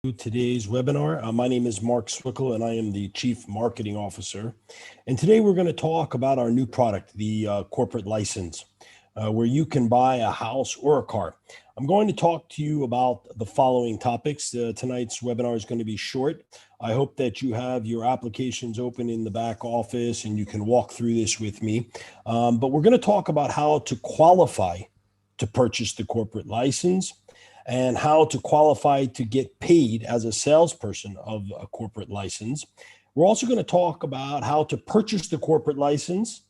today's webinar. My name is Mark Swickle and I am the Chief Marketing Officer. And today we're going to talk about our new product, the corporate license, where you can buy a house or a car. I'm going to talk to you about the following topics. Tonight's webinar is going to be short. I hope that you have your applications open in the back office and you can walk through this with me. But we're going to talk about how to qualify to purchase the corporate license, and how to qualify to get paid as a salesperson of a corporate license. We're also going to talk about how to purchase the corporate license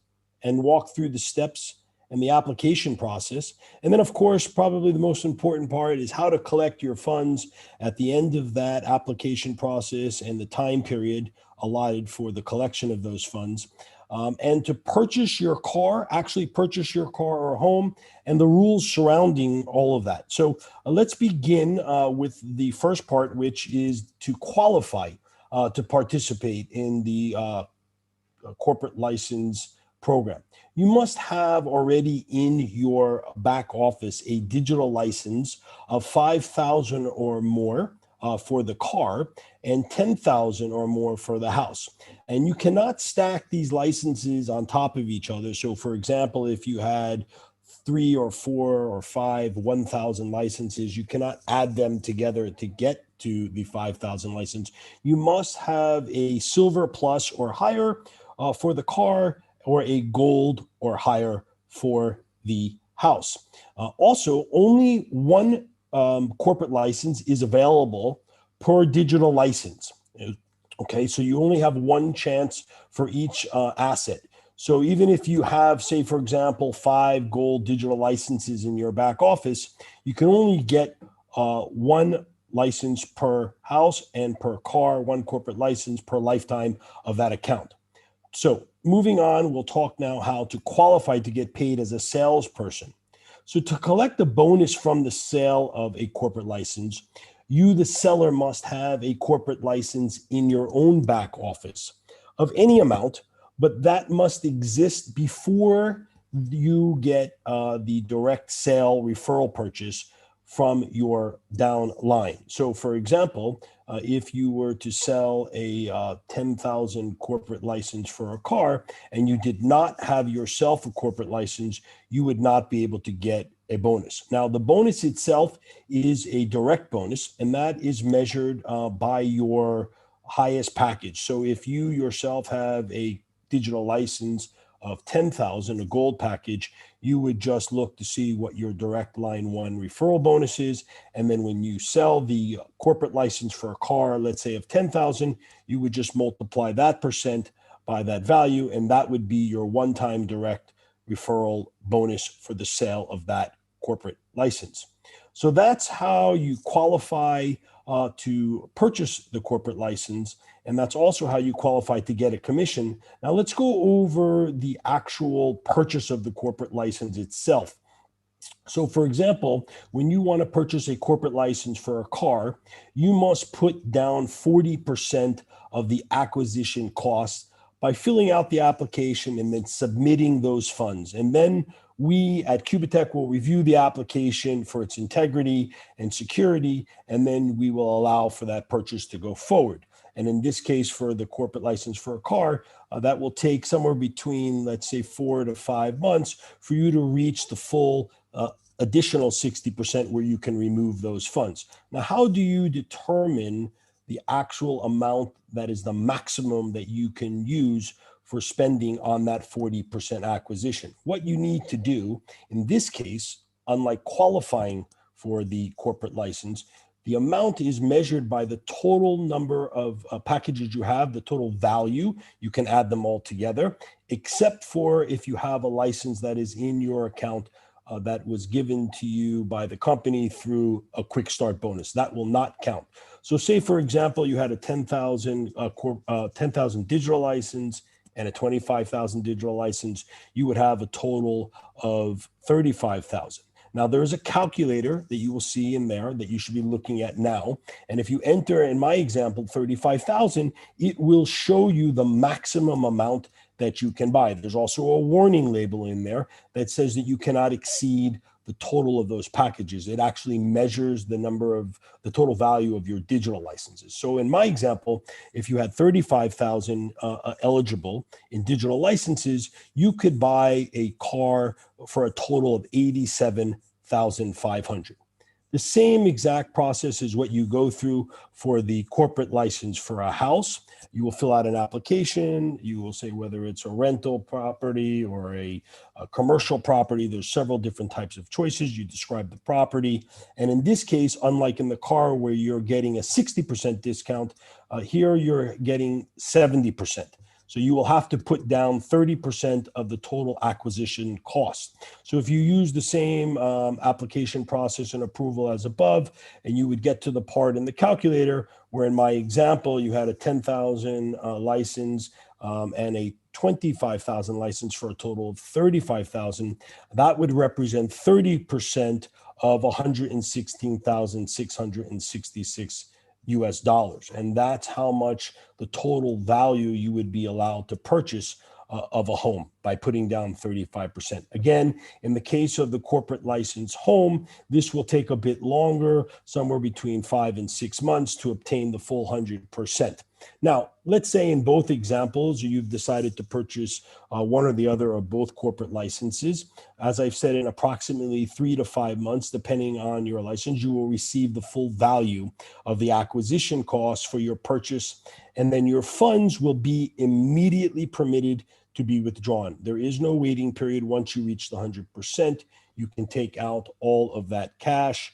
and walk through the steps and the application process. And then, of course, probably the most important part is how to collect your funds at the end of that application process and the time period allotted for the collection of those funds. And to purchase your car, actually purchase your car or home, and the rules surrounding all of that. So let's begin with the first part, which is to qualify to participate in the corporate license program. You must have already in your back office a digital license of 5,000 or more for the car and 10,000 or more for the house. And you cannot stack these licenses on top of each other. So for example, if you had 3 or 4 or 5 1,000 licenses, you cannot add them together to get to the 5,000 license. You must have a silver plus or higher for the car, or a gold or higher for the house. Also, only one corporate license is available per digital license. Okay, so you only have one chance for each asset. So even if you have, say, for example, 5 gold digital licenses in your back office, you can only get one license per house and per car, one corporate license per lifetime of that account. So moving on, we'll talk now how to qualify to get paid as a salesperson. So to collect a bonus from the sale of a corporate license, you, the seller, must have a corporate license in your own back office of any amount, but that must exist before you get the direct sale referral purchase from your down line. So for example, if you were to sell a 10,000 corporate license for a car and you did not have yourself a corporate license, you would not be able to get a bonus. Now, the bonus itself is a direct bonus, and that is measured by your highest package. So if you yourself have a digital license of 10,000, a gold package, you would just look to see what your direct line one referral bonus is. And then when you sell the corporate license for a car, let's say of 10,000, you would just multiply that percent by that value. And that would be your one-time direct referral bonus for the sale of that corporate license. So that's how you qualify to purchase the corporate license. And that's also how you qualify to get a commission. Now let's go over the actual purchase of the corporate license itself. So for example, when you want to purchase a corporate license for a car, you must put down 40% of the acquisition costs by filling out the application and then submitting those funds. And then we at Qubittech will review the application for its integrity and security, and then we will allow for that purchase to go forward. And in this case, for the corporate license for a car, that will take somewhere between, let's say, 4 to 5 months for you to reach the full additional 60% where you can remove those funds. Now, how do you determine the actual amount that is the maximum that you can use for spending on that 40% acquisition? What you need to do in this case, unlike qualifying for the corporate license, the amount is measured by the total number of packages you have, the total value. You can add them all together, except for if you have a license that is in your account that was given to you by the company through a quick start bonus. That will not count. So say, for example, you had a 10,000 digital license and a 25,000 digital license, you would have a total of 35,000. Now, there is a calculator that you will see in there that you should be looking at now. And if you enter, in my example, 35,000, it will show you the maximum amount that you can buy. There's also a warning label in there that says that you cannot exceed the total of those packages. It actually measures the total value of your digital licenses. So in my example, if you had 35,000 eligible in digital licenses, you could buy a car for a total of 87,500. The same exact process is what you go through for the corporate license for a house. You will fill out an application. You will say whether it's a rental property or a commercial property. There's several different types of choices. You describe the property. And in this case, unlike in the car where you're getting a 60% discount, here you're getting 70%. So you will have to put down 30% of the total acquisition cost. So if you use the same application process and approval as above, and you would get to the part in the calculator where in my example, you had a 10,000 license and a 25,000 license for a total of 35,000, that would represent 30% of 116,666 US dollars. And that's how much the total value you would be allowed to purchase of a home by putting down 35%. Again, in the case of the corporate license home, this will take a bit longer, somewhere between 5 and 6 months to obtain the full 100%. Now, let's say in both examples, you've decided to purchase one or the other of both corporate licenses. As I've said, in approximately 3 to 5 months, depending on your license, you will receive the full value of the acquisition cost for your purchase, and then your funds will be immediately permitted to be withdrawn. There is no waiting period. Once you reach the 100%, you can take out all of that cash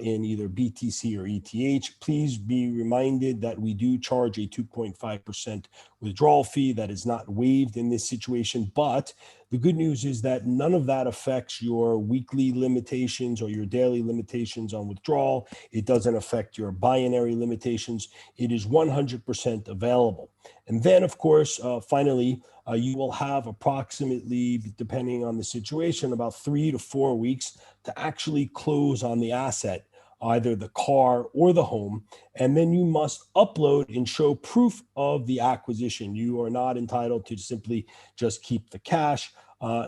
in either BTC or ETH. Please be reminded that we do charge a 2.5% withdrawal fee that is not waived in this situation. But the good news is that none of that affects your weekly limitations or your daily limitations on withdrawal. It doesn't affect your binary limitations. It is 100% available. And then, of course, finally, you will have approximately, depending on the situation, about 3 to 4 weeks to actually close on the asset, either the car or the home. And then you must upload and show proof of the acquisition. You are not entitled to simply just keep the cash.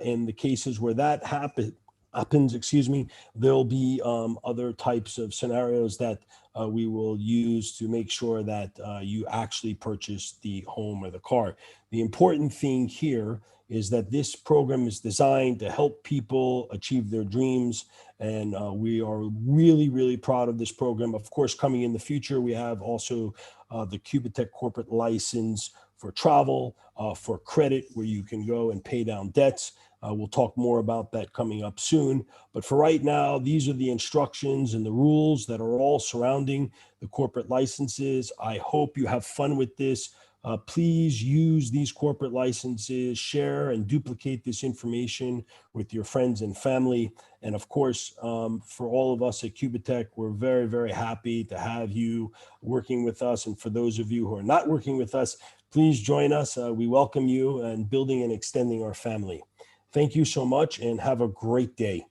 In the cases where that happens, there'll be other types of scenarios that we will use to make sure that you actually purchase the home or the car. The important thing here is that this program is designed to help people achieve their dreams. And we are really, really proud of this program. Of course, coming in the future, we have also the Qubittech corporate license for travel, for credit, where you can go and pay down debts. We'll talk more about that coming up soon. But for right now, these are the instructions and the rules that are all surrounding the corporate licenses. I hope you have fun with this. Please use these corporate licenses, share and duplicate this information with your friends and family. And of course, for all of us at Qubittech, we're very, very happy to have you working with us. And for those of you who are not working with us, please join us. We welcome you and building and extending our family. Thank you so much and have a great day.